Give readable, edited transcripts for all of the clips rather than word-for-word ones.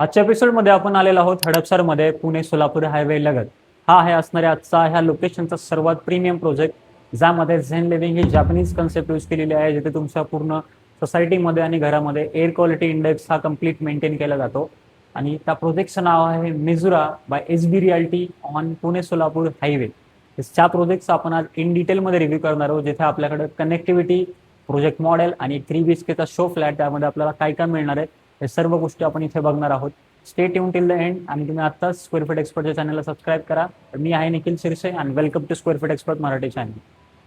आजच्या एपिसोडमध्ये आपण आलेलो आहोत हडपसरमध्ये पुणे सोलापूर हायवे लगत. हा आहे असणारे आजचा ह्या लोकेशनचा सर्वात प्रीमियम प्रोजेक्ट, ज्यामध्ये झेन लिव्हिंग ही जॅपनीज कन्सेप्ट यूज केलेली आहे, जिथे तुमच्या पूर्ण सोसायटीमध्ये आणि घरामध्ये एअर क्वालिटी इंडेक्स हा कम्प्लीट मेंटेन केला जातो. आणि त्या प्रोजेक्टचं नाव आहे Mizura by SB realty on Pune Solapur highway. त्या प्रोजेक्टचा आपण आज इन डिटेलमध्ये रिव्ह्यू करणार आहोत, जिथे आपल्याकडे कनेक्टिव्हिटी, प्रोजेक्ट मॉडेल आणि 3 BHKचा शो फ्लॅट, त्यामध्ये आपल्याला काय काय मिळणार आहे हे सर्व गोष्टी आपण इथे बघणार आहोत. Stay tune till the end. आणि तुम्ही आत्ताच स्क्वेअर फीट एक्सपर्टच्या चॅनलला सबस्क्राईब करा. मी आहे निखिल शिरसे आणि welcome to square feet expert Marathi channel.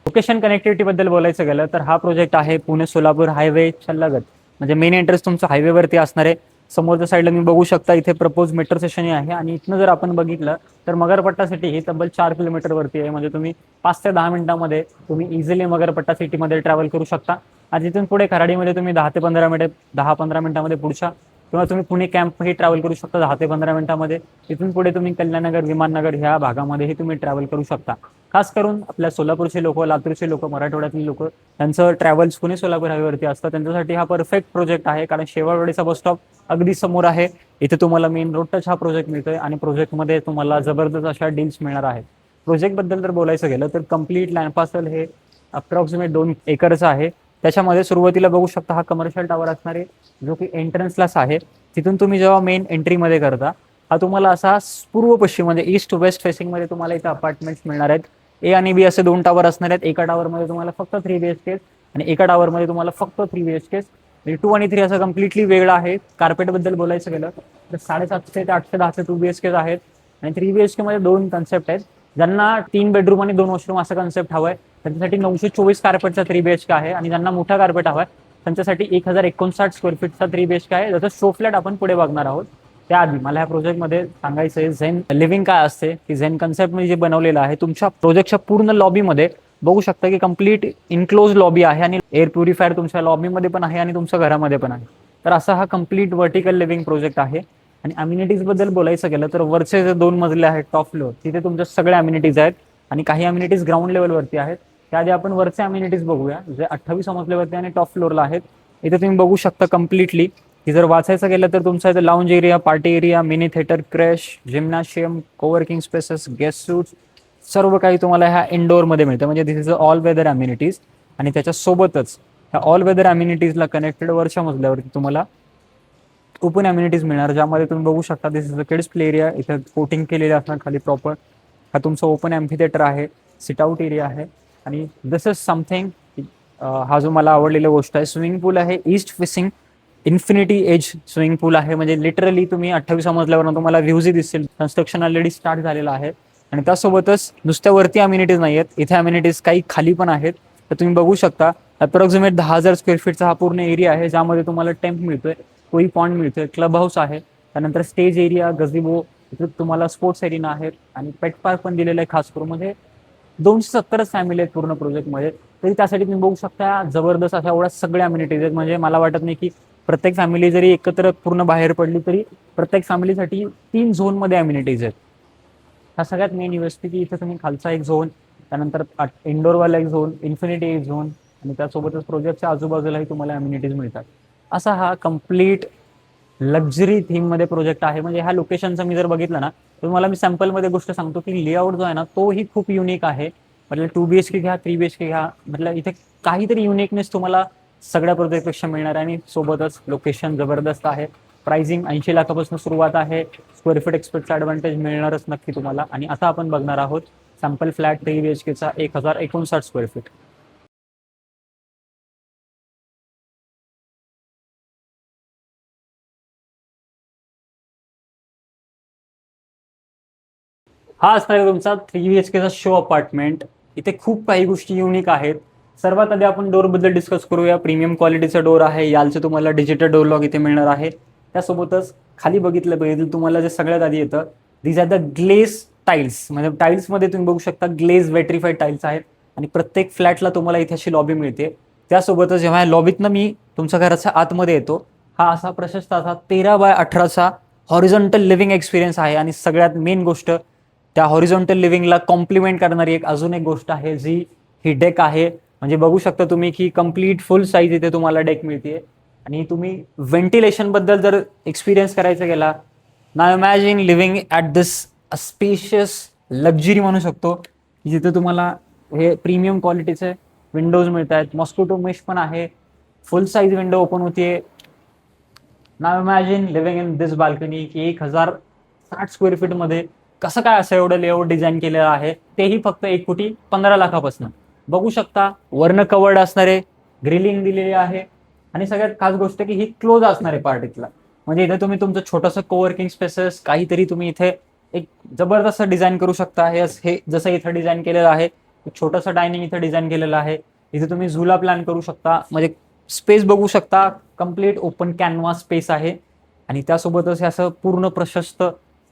Location कनेक्टिव्हिटीबद्दल बोलायचं गेलं तर हा प्रोजेक्ट आहे पुणे सोलापूर हायवेच्या लगत, म्हणजे मेन एंट्रन्स तुमचं हायवेवरती असणार आहे. समोरच्या साईडला मी बघू शकता इथे प्रपोज मेट्रो स्टेशन आहे, आणि इथनं जर आपण बघितलं तर मगरपट्टा सिटी ही तब्बल 4 किलोमीटरवरती आहे. म्हणजे तुम्ही 5 ते 10 मिनिटांमध्ये तुम्ही इझिली मगरपट्टा सिटीमध्ये ट्रॅव्हल करू शकता. आणि तिथून पुढे खराडीमध्ये तुम्ही 10 ते 15 मिनिटामध्ये पुढच्या, किंवा तुम्ही पुणे कॅम्पही ट्रॅव्हल करू शकता 10 ते 15 मिनिटांमध्ये. तिथून पुढे तुम्ही कल्याणनगर, विमाननगर ह्या भागामध्येही तुम्ही ट्रॅव्हल करू शकता. खास करून आपल्या सोलापूरचे लोक, लातूरचे लोक, मराठवाड्यातली लोक, त्यांचं ट्रॅव्हल्स पुणे सोलापूर हायवेवरती असतं, त्यांच्यासाठी हा परफेक्ट प्रोजेक्ट आहे. कारण शेवाळवाडीचा बस स्टॉप अगदी समोर आहे. इथे तुम्हाला मेन रोड टच हा प्रोजेक्ट मिळतोय, आणि प्रोजेक्टमध्ये तुम्हाला जबरदस्त अशा डील्स मिळणार आहेत. प्रोजेक्टबद्दल जर बोलायचं गेलं तर कम्प्लीट लँड पार्सल हे अप्रॉक्सिमेट 2 एकरचं आहे. त्याच्यामध्ये सुरुवातीला बघू शकता हा कमर्शियल टावर असणार आहे, जो की एंट्रन्सलाच आहे. तिथून तुम्ही जेव्हा मेन एंट्रीमध्ये करता, हा तुम्हाला असा पूर्व पश्चिम म्हणजे ईस्ट वेस्ट फेसिंगमध्ये तुम्हाला इथे अपार्टमेंट्स मिळणार आहेत. ए आणि बी असे 2 टावर असणार आहेत. एका टावरमध्ये तुम्हाला फक्त 3 BHK आणि एका टावरमध्ये तुम्हाला फक्त 3 BHK. 2 आणि 3 असं कम्प्लिटली वेगळं आहे. कार्पेटबद्दल बोलायचं गेलं तर 750 ते 810 2 BHK आहेत. आणि 3 BHK मध्ये 2 कन्सेप्ट आहेत. ज्यांना 3 बेडरूम आणि 2 वॉशरूम असं कन्सेप्ट हवंय त्यांच्यासाठी 924 कार्पेटचा 3 BHK आहे. आणि ज्यांना मोठा कार्पेट हवाय त्यांच्यासाठी 1059 स्क्वेअर फीटचा 3 BHK आहे, ज्याचा शो फ्लॅट आपण पुढे बघणार आहोत. त्याआधी मला ह्या प्रोजेक्टमध्ये सांगायचं आहे झेन लिव्हिंग काय असते, की झेन कन्सेप्ट म्हणजे जे बनवलेलं आहे तुमच्या प्रोजेक्टच्या पूर्ण लॉबीमध्ये बघू शकता की कम्प्लीट इनक्लोज लॉबी आहे, आणि एअर प्युरिफायर तुमच्या लॉबीमध्ये पण आहे आणि तुमच्या घरामध्ये पण आहे. तर असा हा कम्प्लीट व्हर्टिकल लिव्हिंग प्रोजेक्ट आहे. आणि अम्युनिटीज बद्दल बोलायचं गेलं तर वरचे जे 2 मजले आहेत टॉप फ्लोअर, तिथे तुमच्या सगळ्या अम्युनिटीज आहेत, आणि काही अम्युनिटीज ग्राउंड लेवलवरती आहेत. त्याआधी आपण वरचे अम्युनिटीज बघूया, जे 28 मजल्यावरती आणि टॉप फ्लोअरला आहेत. इथे तुम्ही बघू शकता कम्प्लिटली की जर वाचायचं गेलं तर तुमचा इथे lounge area, party area, mini theatre, crash, gymnasium, coworking spaces, guest suits, सर्व काही तुम्हाला ह्या इंडोअरमध्ये मिळतं. म्हणजे दिस इज ऑल वेदर अम्युनिटीज. आणि त्याच्यासोबतच ह्या ऑल वेदर अम्युनिटीजला कनेक्टेड वरच्या मजल्यावरती तुम्हाला ओपन अम्युनिटीज मिळणार, ज्यामध्ये तुम्ही बघू शकता this is a kids play area. इथे कोटिंग केलेलं असणार खाली प्रॉपर. हा तुमचा ओपन एम्फी थिएटर आहे, सिट आउट एरिया आहे. आणि दिस इज समथिंग, हा जो मला आवडलेला गोष्ट आहे, स्विमिंग पूल आहे east facing infinity edge swimming pool आहे. म्हणजे लिटरली तुम्ही 28 मजल्यावरून तुम्हाला व्ह्यूजही दिसतील. कन्स्ट्रक्शन ऑलरेडी स्टार्ट झालेलं आहे. आणि त्यासोबतच नुसत्या वरती अम्युनिटीज नाही आहेत, इथे अम्युनिटीज काही खाली पण आहेत. तर तुम्ही बघू शकता अप्रॉक्सिमेट 10,000 स्क्वेअर फीटचा हा पूर्ण एरिया आहे, ज्यामध्ये तुम्हाला टेम्प मिळतोय, कोई पॉइंट मिळतोय, क्लब हाऊस आहे, त्यानंतर स्टेज एरिया, गझिबो, इथे तुम्हाला स्पोर्ट्स एरिना आहे, आणि पेट पार्क पण दिलेलं आहे खास करून. म्हणजे 270 फॅमिली आहेत पूर्ण प्रोजेक्टमध्ये. तरी त्यासाठी तुम्ही बघू शकता जबरदस्त अशा एवढ्या सगळ्या अम्युनिटीज आहेत. म्हणजे मला वाटत नाही की प्रत्येक फॅमिली जरी एकत्र पूर्ण बाहेर पडली तरी प्रत्येक फॅमिलीसाठी 3 झोनमध्ये अम्युनिटीज आहेत. हा सगळ्यात मेन युएसपी की इथे तुम्ही खालचा एक झोन, त्यानंतर इंडोरवाला एक झोन, इन्फिनिटी एक झोन, आणि त्यासोबतच प्रोजेक्टच्या आजूबाजूलाही तुम्हाला अम्युनिटीज मिळतात. असा हा कम्प्लीट लक्झरी थीममध्ये प्रोजेक्ट आहे. म्हणजे ह्या लोकेशनचं मी जर बघितलं ना, तर मला मी सॅम्पलमध्ये गोष्ट सांगतो की लेआउट जो आहे ना तोही खूप युनिक आहे. मतलब 2 BHK घ्या, 3 BHK घ्या, मतलब इथे काहीतरी युनिकनेस तुम्हाला सगळ्या प्रोजेक्टपेक्षा मिळणार आहे. आणि सोबतच लोकेशन जबरदस्त आहे. प्राइसिंग 80 लाखापासून सुरुवात आहे. स्क्वेअर फीट एक्सपर्टचा ॲडव्हान्टेज मिळणारच नक्की तुम्हाला. आणि आता आपण बघणार आहोत सॅम्पल फ्लॅट 3 BHKचा 1059 स्क्वेअर फीट. हा असणार आहे तुमचा 3 BHKचा शो अपार्टमेंट. इथे खूप काही गोष्टी युनिक आहेत. सर्वात आधी आपण डोअरबद्दल डिस्कस करूया. प्रीमियम क्वालिटीचा डोअर आहे, यालचं तुम्हाला डिजिटल डोअर लॉक इथे मिळणार आहे. त्यासोबतच खाली बघितलं तुम्हाला जे सगळ्यात आधी येतं, these are the glaze tiles. म्हणजे टाईल्समध्ये तुम्ही बघू शकता ग्लेज वेट्रिफाईड टाईल्स आहेत, आणि प्रत्येक फ्लॅटला तुम्हाला इथे अशी लॉबी मिळते. त्यासोबतच जेव्हा लॉबीतनं मी तुमच्या घराच्या आतमध्ये येतो, हा असा प्रशस्त असा 13 बाय 18चा हॉरिझॉन्टल लिव्हिंग एक्सपिरियन्स आहे. आणि सगळ्यात मेन गोष्ट, त्या हॉरिझॉन्टल लिव्हिंगला कॉम्प्लिमेंट करणारी अजून एक गोष्ट आहे, जी ही डेक आहे. म्हणजे बघू शकता तुम्ही की कम्प्लीट फुल साईज इथे तुम्हाला डेक मिळते. आणि तुम्ही व्हेंटिलेशन बद्दल जर एक्सपिरियन्स करायचा गेला, नाव imagine living at this spacious luxury म्हणू शकतो, जिथे तुम्हाला हे प्रीमियम क्वालिटीचे विंडोज मिळत आहेत, मॉस्किटो मेश पण आहे, फुल साईज विंडो ओपन होतीये. नाव imagine living in this balcony, की 1060 स्क्वेअर फीटमध्ये कसं काय असं एवढं लेआउट डिझाईन केलेलं आहे, तेही फक्त 1,15,00,000पासून. बघू शकता वर्ण कवर्ड असणारे ग्रिलिंग दिलेली आहे आणि सगळ्यात खास गोष्ट की ही क्लोज असणार आहे पार्ट इथला. म्हणजे इथे तुम्ही तुमचं छोटंसं कोवर्किंग स्पेसेस काहीतरी तुम्ही इथे एक जबरदस्त डिझाईन करू शकता. हे जसं इथं डिझाईन केलेलं आहे, एक छोटंसं डायनिंग इथं डिझाईन केलेलं आहे. इथे तुम्ही झुला प्लॅन करू शकता. म्हणजे स्पेस बघू शकता, कम्प्लीट ओपन कॅनव्हास स्पेस आहे आणि त्यासोबतच हे असं पूर्ण प्रशस्त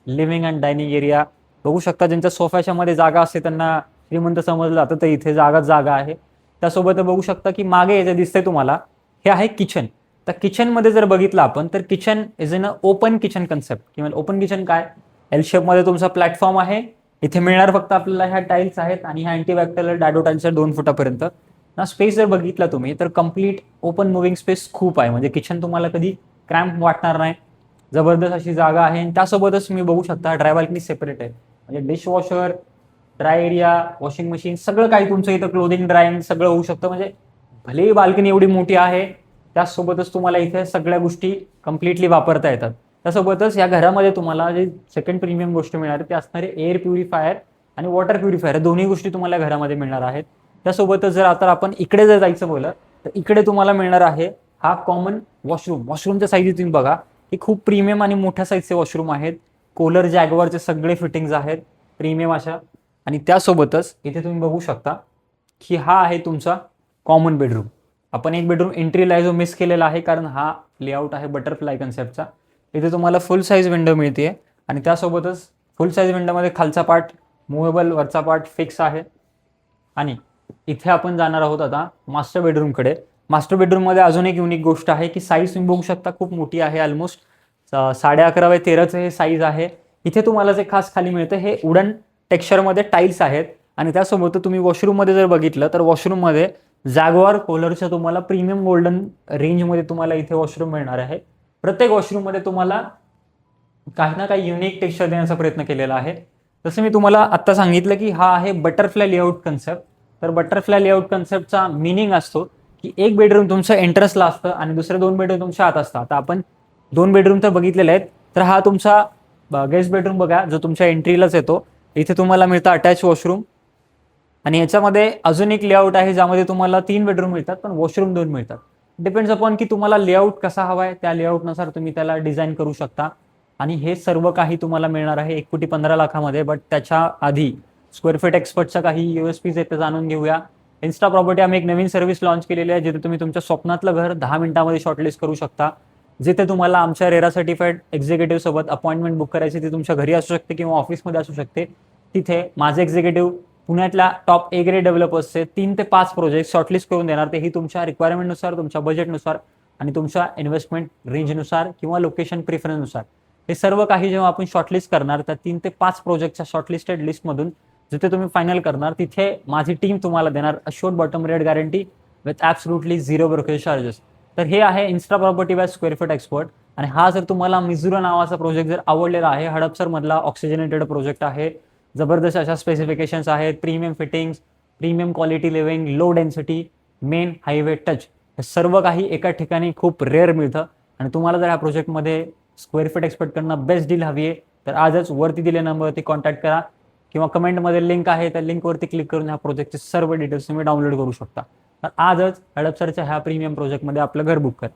लिव्हिंग अँड डायनिंग एरिया बघू शकता. ज्यांच्या सोफ्याच्या मध्ये जागा असते त्यांना श्रीमंत समजलं जातं, तर इथे जागा आहे. त्यासोबत बघू शकता की मागे जे दिसतंय तुम्हाला हे आहे किचन. तर किचनमध्ये जर बघितलं आपण तर kitchen is in a open kitchen concept. किंवा ओपन किचन काय, एल शेपमध्ये तुमचा प्लॅटफॉर्म आहे. इथे मिळणार फक्त आपल्याला ह्या टाईल्स आहेत आणि ह्या अँटीबॅक्टेरियल डॅडो टाईल्स 2 फुटापर्यंत ना. स्पेस जर बघितला तुम्ही तर कम्प्लीट ओपन मुव्हिंग स्पेस खूप आहे. म्हणजे किचन तुम्हाला कधी क्रॅम्प वाटणार नाही, जबरदस्त अशी जागा आहे. आणि त्यासोबतच तुम्ही बघू शकता ड्राय बाल्कनी सेपरेट आहे. म्हणजे dishwasher, dry area, washing machine सगळं काही तुमचं इथं क्लोदिंग ड्रायिंग सगळं होऊ शकतं. म्हणजे भलेही बाल्कनी एवढी मोठी आहे, त्यासोबतच तुम्हाला इथे सगळ्या गोष्टी कम्प्लिटली वापरता येतात. त्यासोबतच या घरामध्ये तुम्हाला जे सेकंड प्रीमियम गोष्ट मिळणार ते असणारे एअर प्युरिफायर आणि वॉटर प्युरिफायर, दोन्ही गोष्टी तुम्हाला घरामध्ये मिळणार आहेत. त्यासोबतच जर आता आपण इकडे जर जायचं बोललं तर इकडे तुम्हाला मिळणार आहे हा कॉमन वॉशरूम. वॉशरूमच्या साईज तुम्ही बघा, ही खूप प्रीमियम आणि मोठ्या साईजचे वॉशरूम आहेत. कोलर जॅगवारचे सगळे फिटिंग्स आहेत प्रीमियम अशा. आणि त्यासोबतच इथे तुम्ही बघू शकता की हा आहे तुमचा कॉमन बेडरूम. आपण एक बेडरूम एंट्रीला जो मिस केलेला आहे, कारण हा लेआउट आहे बटरफ्लाय कन्सेप्टचा. इथे तुम्हाला फुल साईज विंडो मिळते आणि त्यासोबतच फुल साईज विंडोमध्ये खालचा पार्ट मुव्हेबल, वरचा पार्ट फिक्स आहे. आणि इथे आपण जाणार आहोत आता मास्टर बेडरूमकडे. मास्टर बेडरूममध्ये अजून एक युनिक गोष्ट आहे की साईज तुम्ही बघू शकता खूप मोठी आहे. ऑलमोस्ट 11.5x13 हे साईज आहे. इथे तुम्हाला जे खास खाली मिळतं हे वुडन टेक्स्चरमध्ये टाईल्स आहेत. आणि त्यासोबत तुम्ही वॉशरूममध्ये जर बघितलं तर वॉशरूममध्ये जॅगवार कोलरच्या तुम्हाला प्रीमियम गोल्डन रेंजमध्ये तुम्हाला इथे वॉशरूम मिळणार आहे. प्रत्येक वॉशरूममध्ये तुम्हाला काही ना काही युनिक टेक्स्चर देण्याचा प्रयत्न केलेला आहे. जसं मी तुम्हाला आत्ता सांगितलं की हा आहे बटरफ्लाय लेआउट कन्सेप्ट. तर बटरफ्लाय लेआउट कन्सेप्टचा मिनिंग असतो की एक बेडरूम तुमचं एंट्रन्सला असतं आणि दुसरे 2 बेडरूम तुमच्या आत असतात. आता आपण 2 बेडरूम तर बघितलेले आहेत, तर हा तुमचा गेस्ट बेडरूम बघा जो तुमच्या एंट्रीलाच येतो. इथे तुम्हाला मिळतं अटॅच वॉशरूम आणि याच्यामध्ये अजून एक लेआउट आहे ज्यामध्ये तुम्हाला 3 बेडरूम मिळतात पण वॉशरूम 2 मिळतात. डिपेंड्स अपॉन की तुम्हाला लेआउट कसा हवा आहे, त्या लेआउटनुसार तुम्ही त्याला डिझाईन करू शकता. आणि हे सर्व काही तुम्हाला मिळणार आहे 1,15,00,000मध्ये. बट त्याच्या आधी स्क्वेअर फीट एक्सपर्टचा काही USPs आहेत ते जाणून घेऊया. इन्स्टा प्रॉपर्टी आम्ही एक नवीन सर्व्हिस लॉन्च केलेली आहे, जिथे तुम्ही तुमच्या स्वप्नातलं घर 10 मिनिटांमध्ये शॉर्टलिस्ट करू शकता. जिथे तुम्हाला आमच्या रेरा सर्टिफाईड एक्झिक्युटिव्ह सोबत अपॉइंटमेंट बुक करायची, ती तुमच्या घरी असू शकते किंवा ऑफिसमध्ये असू शकते. तिथे माझे एक्झिक्युटिव्ह पुण्यातल्या टॉप ए ग्रेड डेव्हलपर्सचे 3 ते 5 प्रोजेक्ट शॉर्टलिस्ट करून देणार. तेही तुमच्या रिक्वायरमेंटनुसार, तुमच्या बजेटनुसार आणि तुमच्या इन्व्हेस्टमेंट रेंजनुसार किंवा लोकेशन प्रिफरन्सनुसार. हे सर्व काही जेव्हा आपण शॉर्टलिस्ट करणार त्या 3 ते 5 प्रोजेक्टच्या शॉर्टलिस्टेड लिस्टमधून जिथे तुम्ही फायनल करणार तिथे माझी टीम तुम्हाला देणार assured bottom rate guarantee with absolutely 0 brokerage charges. तर हे आहे Insta property bye square feet expert. आणि हा जर तुम्हाला मिझुरा नावाचा प्रोजेक्ट जर आवडलेला आहे, हडपसरमधला ऑक्सिजनेटेड प्रोजेक्ट आहे, जबरदस्त अशा स्पेसिफिकेशन्स आहेत, premium fittings, premium quality living, low density, main highway touch, हे सर्व काही एका ठिकाणी खूप रेअर मिळतं. आणि तुम्हाला जर ह्या प्रोजेक्टमध्ये स्क्वेअर फीट एक्सपर्टकडनं बेस्ट डील हवी आहे तर आजच वरती दिलेल्या नंबरवरती कॉन्टॅक्ट करा किंवा कमेंटमध्ये लिंक आहे त्या लिंकवरती क्लिक करून ह्या प्रोजेक्टचे सर्व डिटेल्स तुम्ही डाउनलोड करू शकता. तर आजच हडपसरच्या ह्या प्रीमियम प्रोजेक्टमध्ये आपलं घर बुक करा.